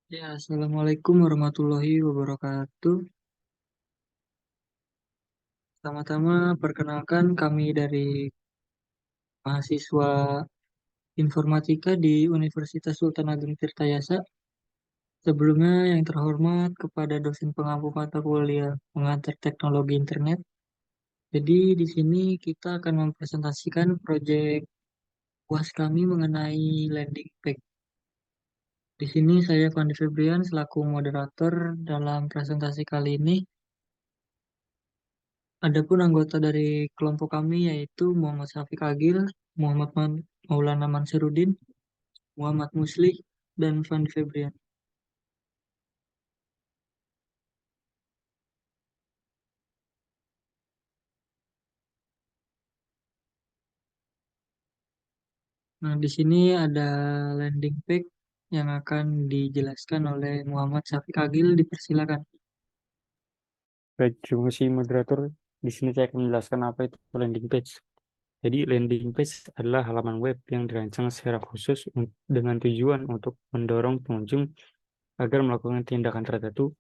Ya, Assalamualaikum warahmatullahi wabarakatuh. Pertama-tama, perkenalkan kami dari mahasiswa informatika di Universitas Sultan Ageng Tirtayasa. Sebelumnya, yang terhormat kepada dosen pengampu mata kuliah pengantar teknologi internet. Jadi, di sini kita akan mempresentasikan proyek UAS kami mengenai landing page. Di sini saya Fandi Febrian selaku moderator dalam presentasi kali ini. Adapun anggota dari kelompok kami yaitu Muhammad Syafiq Agil, Maulana Mansyurudin, Muhammad Muslih, dan Fandi Febrian. Nah, di sini ada landing page yang akan dijelaskan oleh Muhammad Syafiq Agil. Dipersilakan. Baik, terima kasih moderator. Di sini saya akan menjelaskan apa itu landing page. Jadi landing page adalah halaman web yang dirancang secara khusus dengan tujuan untuk mendorong pengunjung agar melakukan tindakan tertentu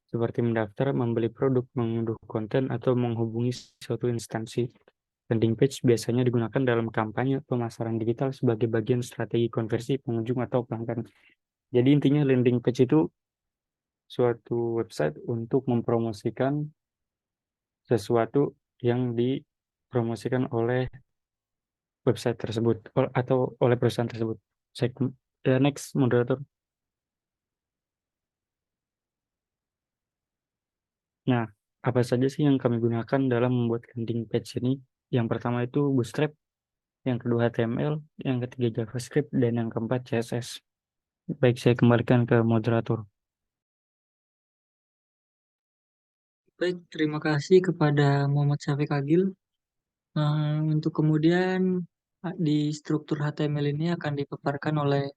seperti mendaftar, membeli produk, mengunduh konten, atau menghubungi suatu instansi. Landing page biasanya digunakan dalam kampanye pemasaran digital sebagai bagian strategi konversi pengunjung atau pelanggan. Jadi intinya landing page itu suatu website untuk mempromosikan sesuatu yang dipromosikan oleh website tersebut atau oleh perusahaan tersebut. Next, moderator. Nah, apa saja sih yang kami gunakan dalam membuat landing page ini? Yang pertama itu Bootstrap, yang kedua HTML, yang ketiga JavaScript, dan yang keempat CSS. Baik, saya kembalikan ke moderator. Baik, terima kasih kepada Muhammad Syafiq Agil. Untuk kemudian di struktur HTML ini akan dipaparkan oleh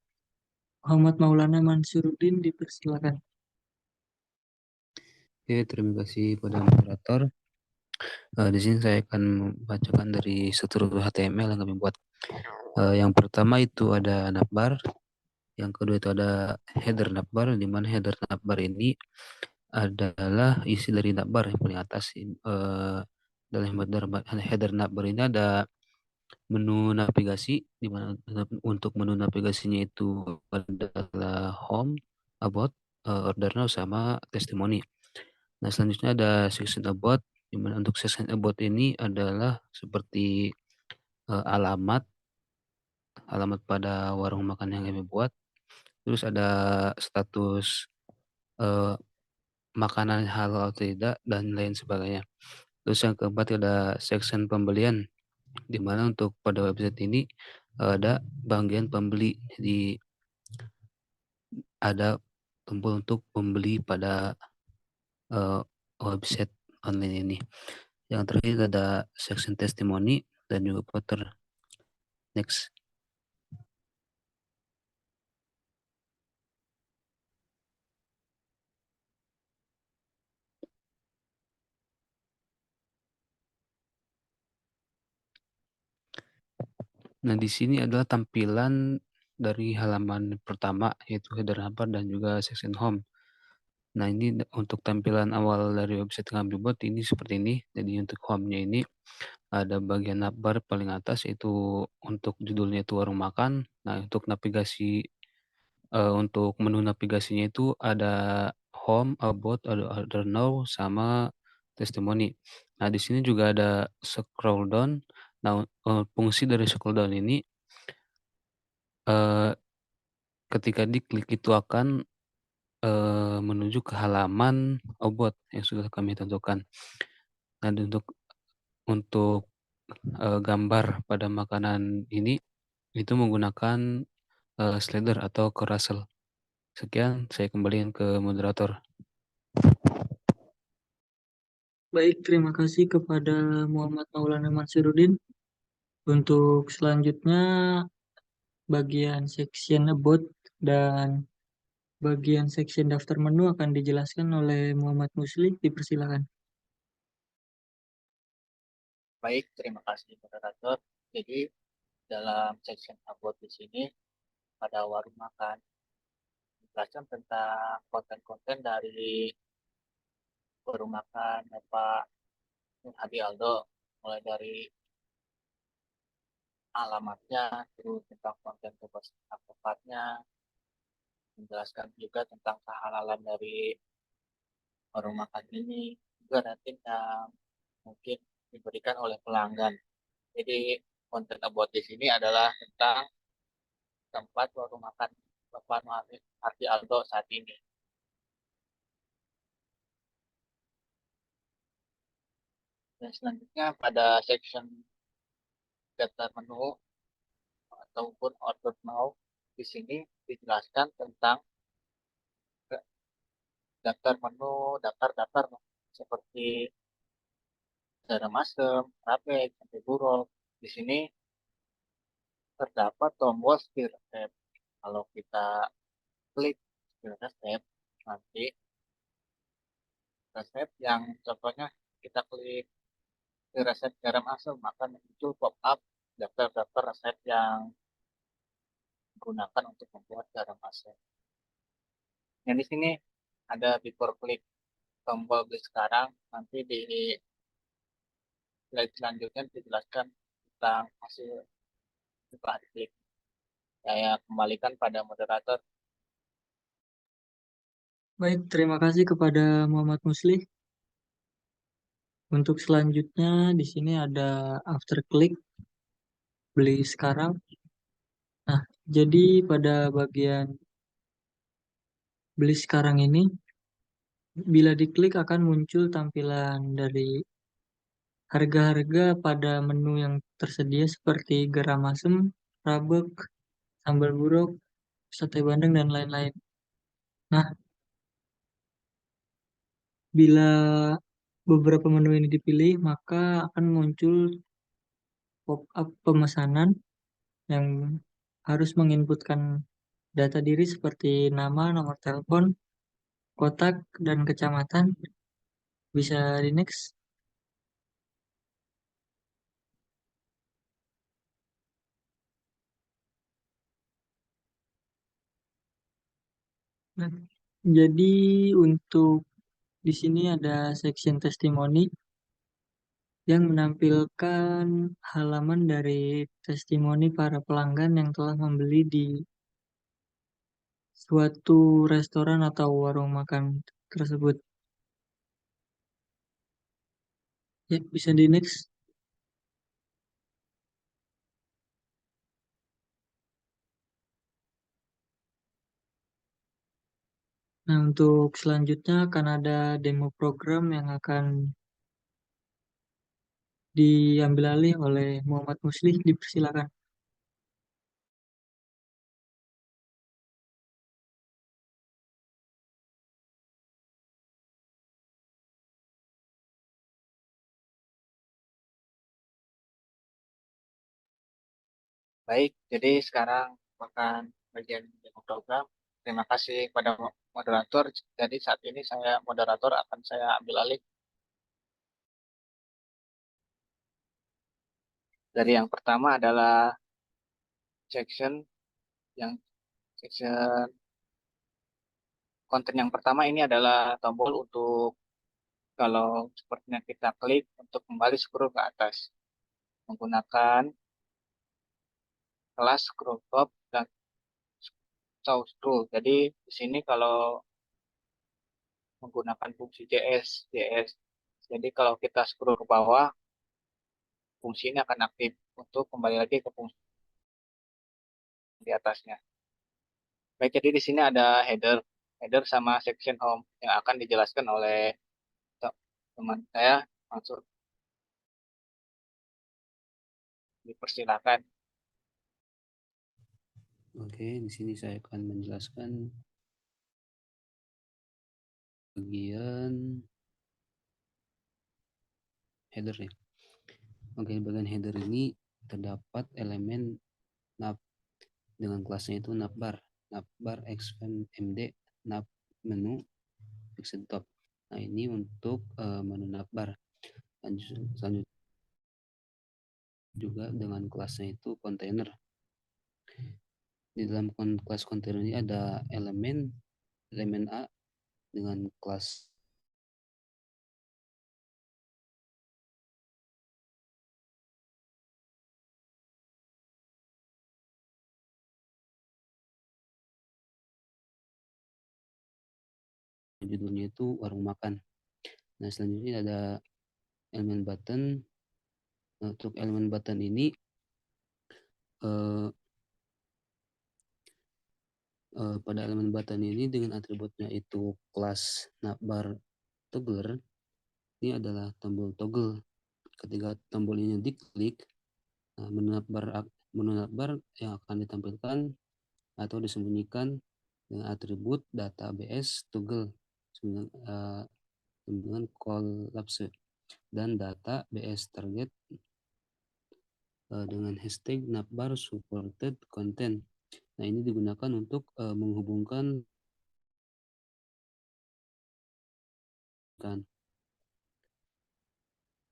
Muhammad Maulana Mansyurudin. Dipersilakan. Oke, terima kasih pada moderator. Di sini saya akan membacakan dari struktur HTML yang kami buat. Yang pertama itu ada navbar, yang kedua itu ada header navbar, di mana header navbar ini adalah isi dari navbar yang paling atas. Dalam header navbar ini ada menu navigasi, di mana untuk menu navigasinya itu adalah home, about, order now, sama testimoni. Nah, selanjutnya ada section about, di mana untuk section about ini adalah seperti alamat pada warung makan yang kami buat. Terus ada status makanan halal atau tidak dan lain sebagainya. Terus yang keempat ada section pembelian, di mana untuk pada website ini ada bagian pembeli. Jadi ada tombol untuk membeli pada website online ini. Yang terakhir ada section testimoni dan juga footer. Next. Nah, di sini adalah tampilan dari halaman pertama, yaitu header navbar dan juga section home. Nah, ini untuk tampilan awal dari website yang kami buat ini seperti ini. Jadi untuk home-nya ini ada bagian navbar paling atas, itu untuk judulnya itu warung makan. Nah, untuk navigasi, untuk menu navigasinya itu ada home, about, ada order now, sama testimoni. Nah, di sini juga ada scroll down. Nah, fungsi dari scroll down ini ketika diklik itu akan menuju ke halaman about yang sudah kami tentukan. Nah, untuk gambar pada makanan ini itu menggunakan slider atau carousel. Sekian, saya kembalikan ke moderator. Baik, terima kasih kepada Muhammad Maulana Mansyurudin. Untuk selanjutnya, bagian section about dan bagian section daftar menu akan dijelaskan oleh Muhammad Musli. Dipersilakan. Baik, terima kasih moderator. Jadi dalam section about di sini pada warung makan menjelaskan tentang konten-konten dari warung makan Bapak Nur Hadi Aldo, mulai dari alamatnya, terus tentang konten tugas tempatnya, menjelaskan juga tentang kehalalan dari warung makan ini, juga nanti yang mungkin diberikan oleh pelanggan. Jadi konten about di sini adalah tentang tempat warung makan Bapak Nur Hadi Aldo saat ini. Dan selanjutnya pada section daftar menu ataupun order now, di sini dijelaskan tentang daftar menu, daftar-daftar seperti garam masem, rapek, sampai buruk. Di sini terdapat tombol skill resep. Kalau kita klik skill resep, nanti resep yang contohnya kita klik resep garam asam, maka muncul pop up daftar-daftar resep yang digunakan untuk membuat garam asam. Yang di sini ada before klik tombol beli sekarang, nanti di slide selanjutnya dijelaskan tentang hasil setelah diklik. Saya kembalikan pada moderator. Baik, terima kasih kepada Muhammad Muslih. Untuk selanjutnya di sini ada after click beli sekarang. Nah, jadi pada bagian beli sekarang ini, bila diklik akan muncul tampilan dari harga-harga pada menu yang tersedia seperti garam asem, rabek, sambal buruk, sate bandeng, dan lain-lain. Nah, bila beberapa menu ini dipilih, maka akan muncul pop-up pemesanan yang harus menginputkan data diri seperti nama, nomor telepon, kotak, dan kecamatan. Bisa di next. Nah, jadi untuk di sini ada section testimoni yang menampilkan halaman dari testimoni para pelanggan yang telah membeli di suatu restoran atau warung makan tersebut. Ya, bisa di next. Nah, untuk selanjutnya akan ada demo program yang akan diambil alih oleh Muhammad Muslih. Dipersilakan. Baik, jadi sekarang merupakan bagian demo program. Terima kasih kepada moderator. Jadi saat ini saya moderator akan saya ambil alih. Dari yang pertama adalah section yang section konten yang pertama ini adalah tombol untuk kalau sepertinya kita klik untuk kembali scroll ke atas menggunakan kelas scroll top dan scroll. Jadi di sini kalau menggunakan fungsi JS. Jadi kalau kita scroll ke bawah, fungsi ini akan aktif untuk kembali lagi ke fungsi di atasnya. Baik, jadi di sini ada header sama section home yang akan dijelaskan oleh teman saya. Langsung dipersilakan. Oke, di sini saya akan menjelaskan bagian header ya. Oke, bagian header ini terdapat elemen nav dengan kelasnya itu navbar expand md nav menu fixed top. Nah, ini untuk menu navbar. Selanjutnya juga dengan kelasnya itu container. Di dalam kelas kontainer ini ada elemen elemen A dengan kelas judulnya itu warung makan. Nah, selanjutnya ada elemen button. Nah, untuk elemen button ini pada elemen button ini dengan atributnya itu kelas navbar toggler, ini adalah tombol toggle. Ketika tombol ini diklik, menu navbar yang akan ditampilkan atau disembunyikan dengan atribut database toggle dengan collapse dan data bs target dengan hashtag navbar supported content. Nah, ini digunakan untuk menghubungkan kan.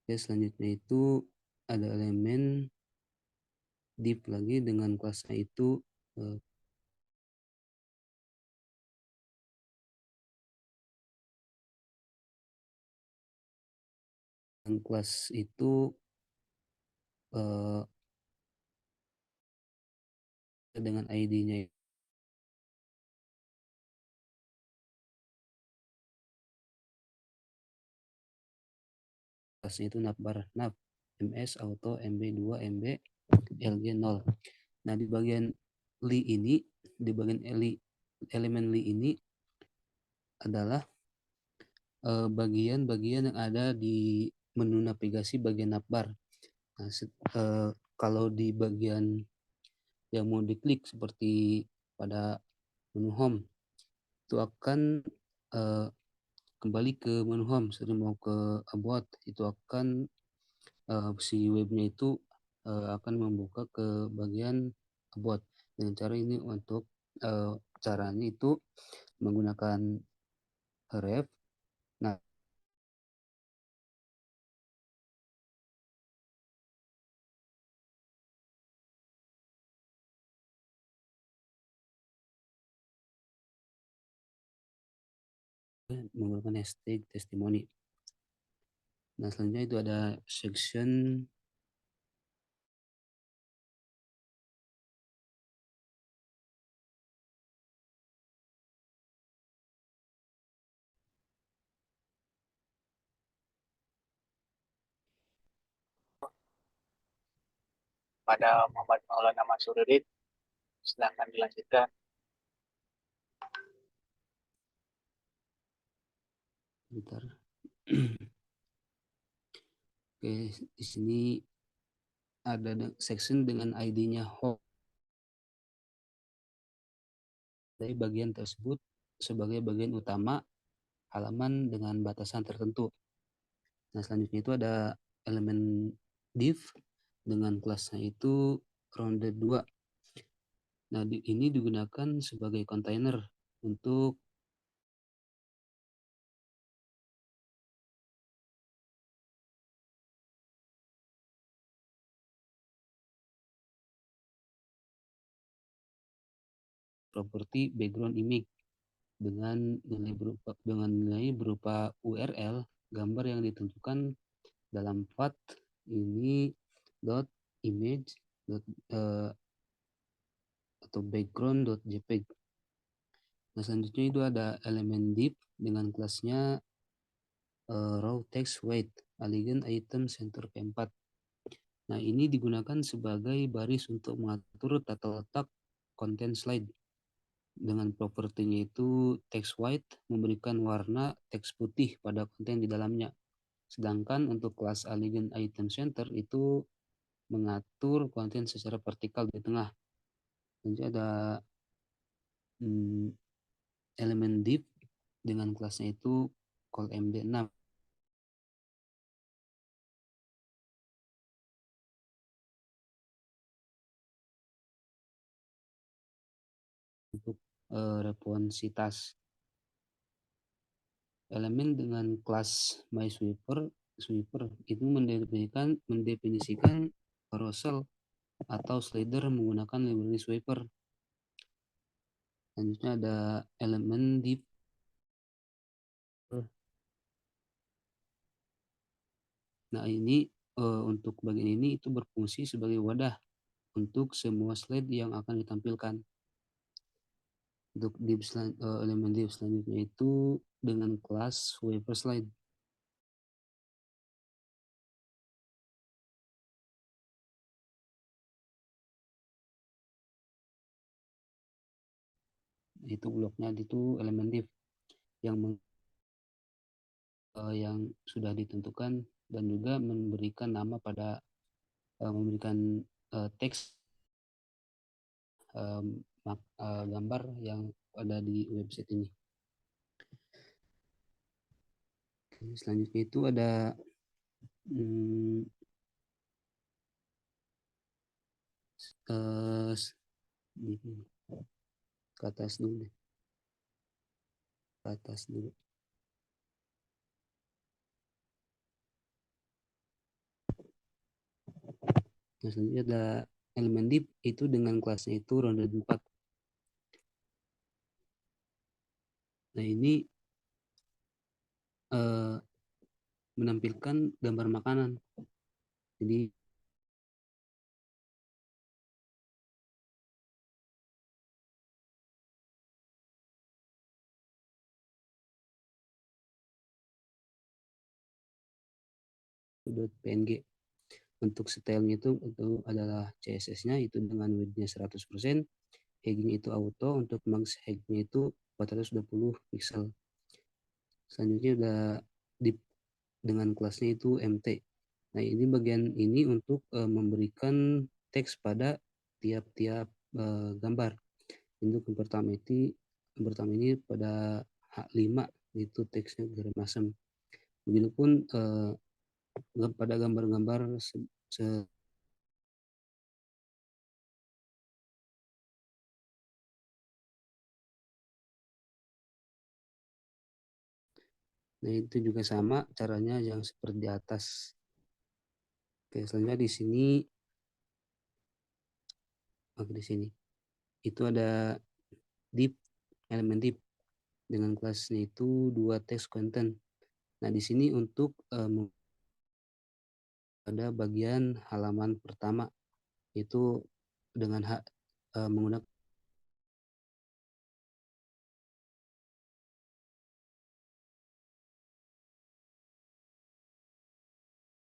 Oke, selanjutnya itu ada elemen div lagi dengan kelasnya itu kelas itu dengan ID-nya kelasnya itu navbar nav ms auto mb2 mb lg0. Nah, di bagian li ini, di bagian elemen li ini adalah bagian-bagian yang ada di menu navigasi bagian navbar. Nah, kalau di bagian yang mau diklik seperti pada menu home, itu akan kembali ke menu home. Setelah mau ke about, itu akan si webnya itu akan membuka ke bagian about. Dengan cara ini untuk caranya itu menggunakan href. Nah, menggunakan hashtag testimoni. Nah, selanjutnya itu ada section Pada Muhammad Maulana Masuruddin, silahkan dilanjutkan. bentar. Oke, di sini ada section dengan ID-nya home. Dari bagian tersebut sebagai bagian utama halaman dengan batasan tertentu. Nah, selanjutnya itu ada elemen div dengan kelasnya itu rounded 2. Nah, ini digunakan sebagai kontainer untuk properti background image dengan nilai berupa URL gambar yang ditentukan dalam path ini .image atau background.jpg. Nah, selanjutnya itu ada elemen div dengan kelasnya raw text weight aligned item center p4. Nah, ini digunakan sebagai baris untuk mengatur tata letak konten slide. Dengan propertinya itu text white memberikan warna teks putih pada konten di dalamnya. Sedangkan untuk kelas aligned item center itu mengatur konten secara vertikal di tengah. Nanti ada elemen div dengan kelasnya itu call md6. Untuk responsitas. Elemen dengan kelas MySweeper itu mendefinisikan carousel atau slider menggunakan library sweeper. Selanjutnya ada elemen div Nah, ini untuk bagian ini itu berfungsi sebagai wadah untuk semua slide yang akan ditampilkan. Untuk elemen div selanjutnya itu dengan kelas waiver slide. Itu bloknya itu elemen div yang yang sudah ditentukan dan juga memberikan nama pada memberikan teks gambar yang ada di website ini. Selanjutnya itu ada ke atas dulu. Nah, selanjutnya ada elemen div itu dengan kelasnya itu ronde 4. Nah, ini menampilkan gambar makanan. Jadi .png. Untuk stylenya itu adalah CSS-nya itu dengan width-nya 100%, heading itu auto, untuk max height-nya itu 420 pixel. Selanjutnya ada div dengan kelasnya itu MT. Nah, ini bagian ini untuk memberikan teks pada tiap-tiap gambar. Untuk yang pertama ini pada H5 itu teksnya garis masam. Begitupun pada gambar-gambar nah, itu juga sama caranya yang seperti di atas. Oke, selanjutnya di sini itu ada div elemen div dengan kelasnya itu 2 text content. Nah, di sini untuk ada bagian halaman pertama itu dengan menggunakan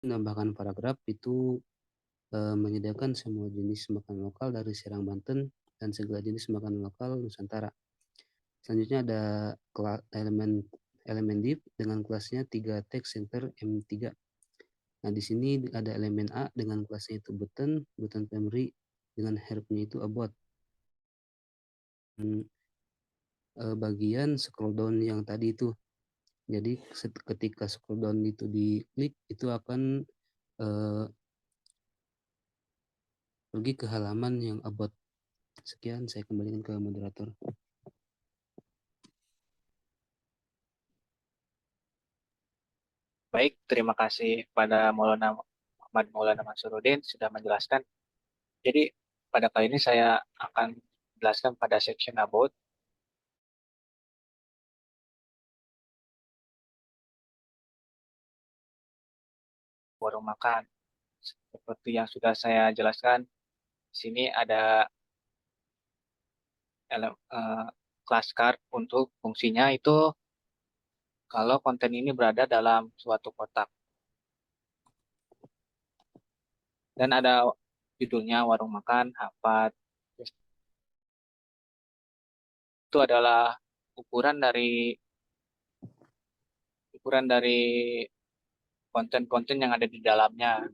menambahkan paragraf itu menyediakan semua jenis makanan lokal dari Serang, Banten dan segala jenis makanan lokal Nusantara. Selanjutnya ada elemen div dengan kelasnya 3 text center M3. Nah, di sini ada elemen A dengan kelasnya itu button primary dengan herbnya itu about. Bagian scroll down yang tadi itu. Jadi ketika scroll down itu diklik itu akan pergi ke halaman yang about. Sekian, saya kembalikan ke moderator. Baik, terima kasih pada Muhammad Maulana Mansuruddin sudah menjelaskan. Jadi pada kali ini saya akan jelaskan pada section about. Warung makan. Seperti yang sudah saya jelaskan, di sini ada class card untuk fungsinya itu kalau konten ini berada dalam suatu kotak. Dan ada judulnya warung makan, H4. Itu adalah ukuran dari konten-konten yang ada di dalamnya.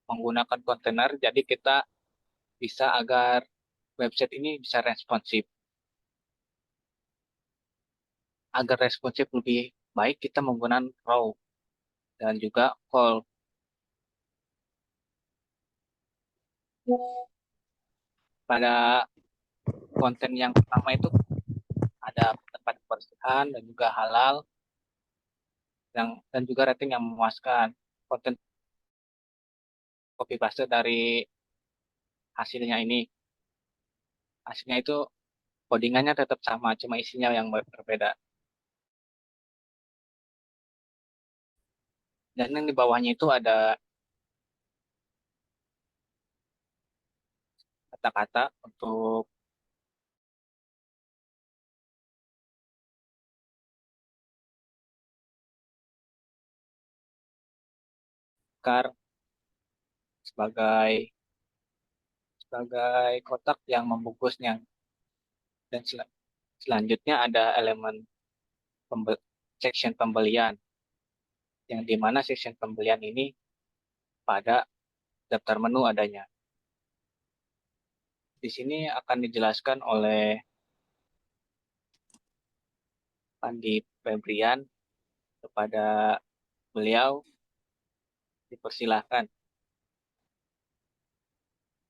Menggunakan kontainer, jadi kita bisa agar website ini bisa responsif. Agar responsif lebih baik, kita menggunakan row dan juga call. Pada konten yang pertama itu ada tempat kebersihan dan juga halal dan juga rating yang memuaskan. Konten copy paste dari hasilnya ini. Hasilnya itu codingannya tetap sama, cuma isinya yang berbeda. Dan yang di bawahnya itu ada kata-kata untuk kar sebagai sebagai kotak yang membungkusnya. Dan selanjutnya ada elemen section pembelian, yang di mana section pembelian ini pada daftar menu adanya. Di sini akan dijelaskan oleh Pandi Febrian. Kepada beliau dipersilahkan.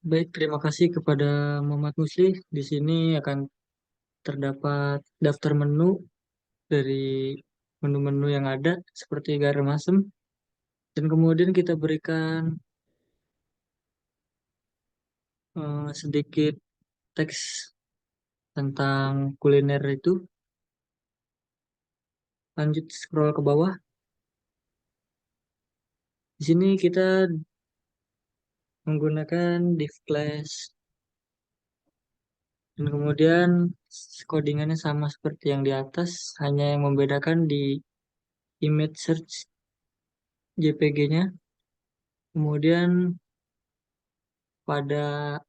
Baik, terima kasih kepada Muhammad Musli. Di sini akan terdapat daftar menu dari menu-menu yang ada seperti garam asem, dan kemudian kita berikan sedikit teks tentang kuliner itu. Lanjut scroll ke bawah. Di sini kita menggunakan div class, dan kemudian codingannya sama seperti yang di atas, hanya yang membedakan di image search JPG-nya. Kemudian pada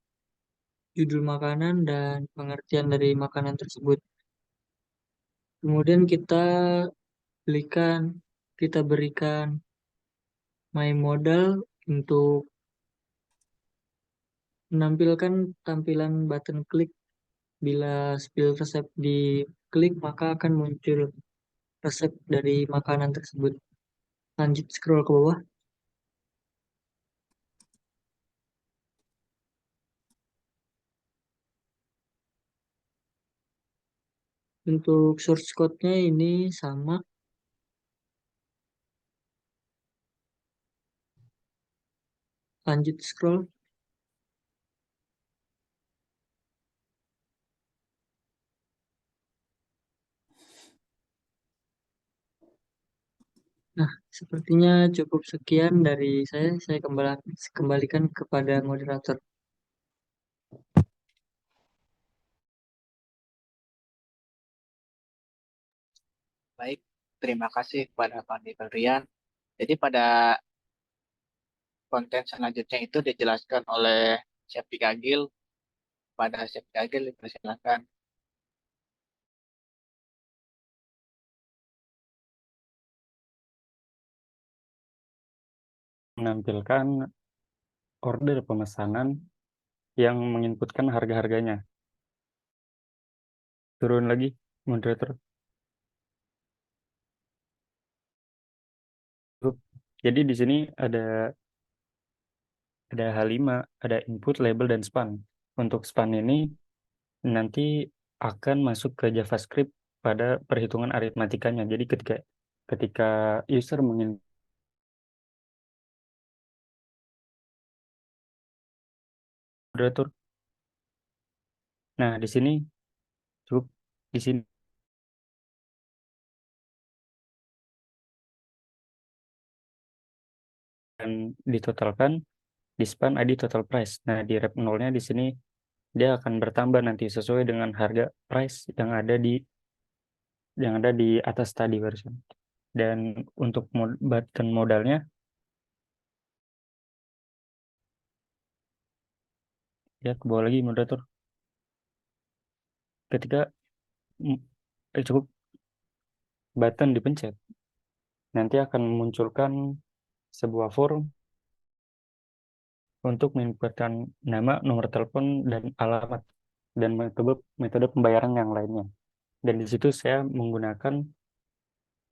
judul makanan dan pengertian dari makanan tersebut. Kemudian kita berikan my modal untuk menampilkan tampilan button klik. Bila spill resep diklik, maka akan muncul resep dari makanan tersebut. Lanjut scroll ke bawah. Untuk source code-nya ini sama. Lanjut scroll. Nah, sepertinya cukup sekian dari saya. Saya kembalikan kepada moderator. Baik, terima kasih kepada Pandi Febrian. Jadi pada konten selanjutnya itu dijelaskan oleh Chef Gagil. Pada Chef Gagil dipersilakan. Menampilkan order pemesanan yang menginputkan harga-harganya. Turun lagi, moderator. Jadi di sini ada H5, ada input, label, dan span. Untuk span ini nanti akan masuk ke JavaScript pada perhitungan aritmatikanya. Jadi ketika user moderator. Nah, di sini cukup di sini dan ditotalkan di span ID total price. Nah, di rep 0-nya di sini dia akan bertambah nanti sesuai dengan harga price yang ada di atas tadi version. Dan untuk button modalnya ya ke bawah lagi moderator. Ketika cukup button dipencet, nanti akan memunculkan sebuah form untuk menginputkan nama, nomor telepon, dan alamat, dan metode pembayaran yang lainnya. Dan di situ saya menggunakan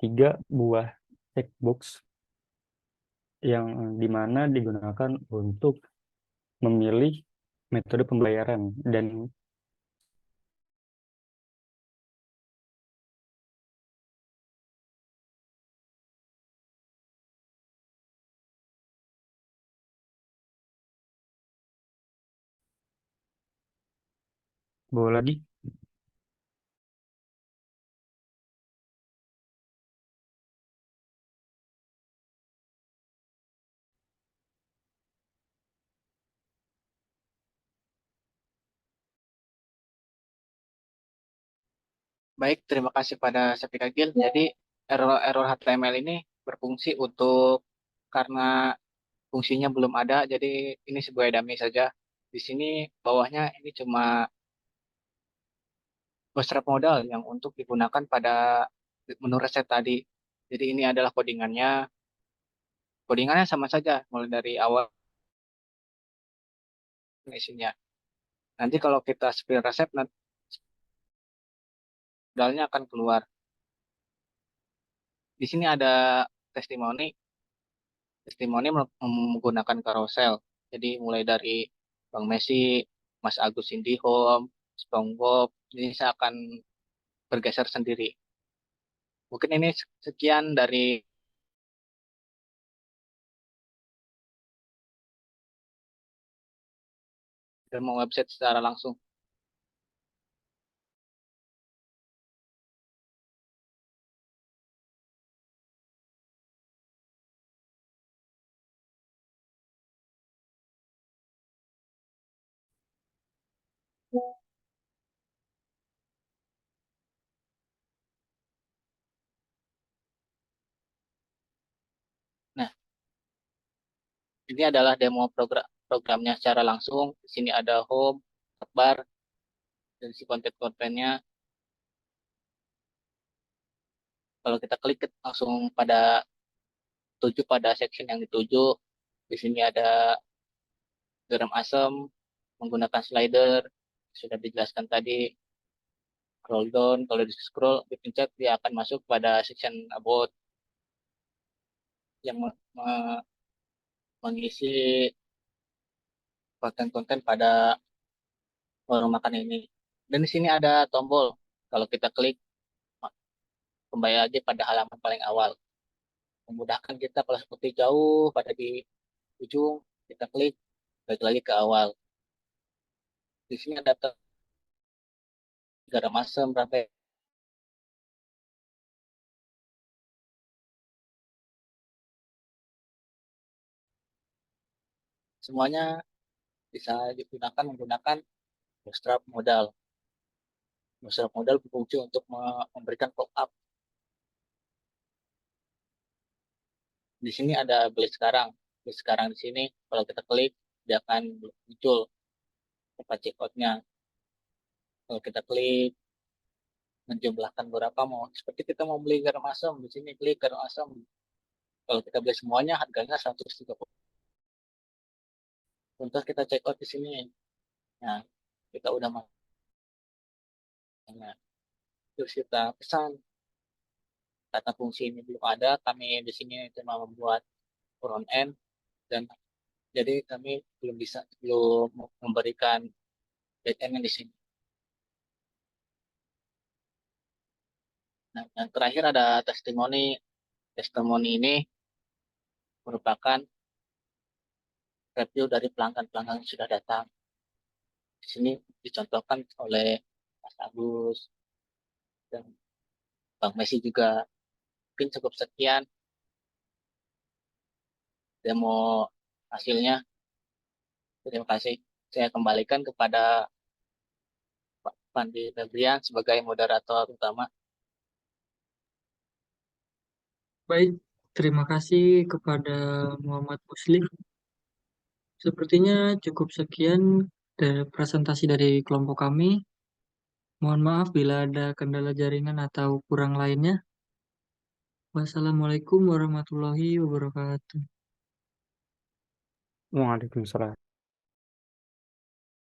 3 buah checkbox yang dimana digunakan untuk memilih metode pembayaran. Dan bawa lagi. Baik, terima kasih pada Sepika Gil. Jadi error HTML ini berfungsi untuk karena fungsinya belum ada, jadi ini sebagai dummy saja. Di sini bawahnya ini cuma bootstrap modal yang untuk digunakan pada menu reset tadi. Jadi ini adalah codingannya. Codingannya sama saja, mulai dari awal isinya. Nanti kalau kita spell reset, nanti modalnya akan keluar. Di sini ada testimoni. Testimoni menggunakan carousel. Jadi mulai dari Bang Messi, Mas Agus Indihome, SpongeBob, ini saya akan bergeser sendiri. Mungkin ini sekian dari demo website secara langsung. Nah, ini adalah demo programnya secara langsung. Di sini ada home, bar, dan si konten-kontennya. Kalau kita klik langsung tuju pada section yang dituju. Di sini ada garam asam menggunakan slider, sudah dijelaskan tadi. Scroll down, kalau di scroll dipencet dia akan masuk pada section about yang mengisi konten-konten pada warung makan ini. Dan di sini ada tombol. Kalau kita klik kembali lagi pada halaman paling awal. Memudahkan kita kalau seperti jauh pada di ujung, kita klik balik lagi ke awal. Di sini ada garam asam, rantai semuanya bisa digunakan menggunakan bootstrap modal. Bootstrap modal berfungsi untuk memberikan pop-up. Di sini ada beli sekarang. Beli sekarang di sini kalau kita klik dia akan muncul tempat checkout-nya. Kalau kita klik menjumlahkan berapa mau seperti kita mau beli garam asam di sini klik garam asam. Kalau kita beli semuanya harganya 130. Untuk kita checkout di sini. Nah, kita udah masuk. Nah, terus kita pesan. Kata fungsi ini belum ada, kami di sini cuma membuat front end dan jadi kami belum memberikan back end di sini. Nah, yang terakhir ada testimoni. Testimoni ini merupakan review dari pelanggan-pelanggan yang sudah datang. Di sini dicontohkan oleh Mas Agus dan Bang Messi juga. Mungkin cukup sekian demo hasilnya. Terima kasih. Saya kembalikan kepada Pak Pandi Febrian sebagai moderator utama. Baik, terima kasih kepada Muhammad Muslim. Sepertinya cukup sekian dari presentasi dari kelompok kami. Mohon maaf bila ada kendala jaringan atau kurang lainnya. Wassalamualaikum warahmatullahi wabarakatuh. Waalaikumsalam.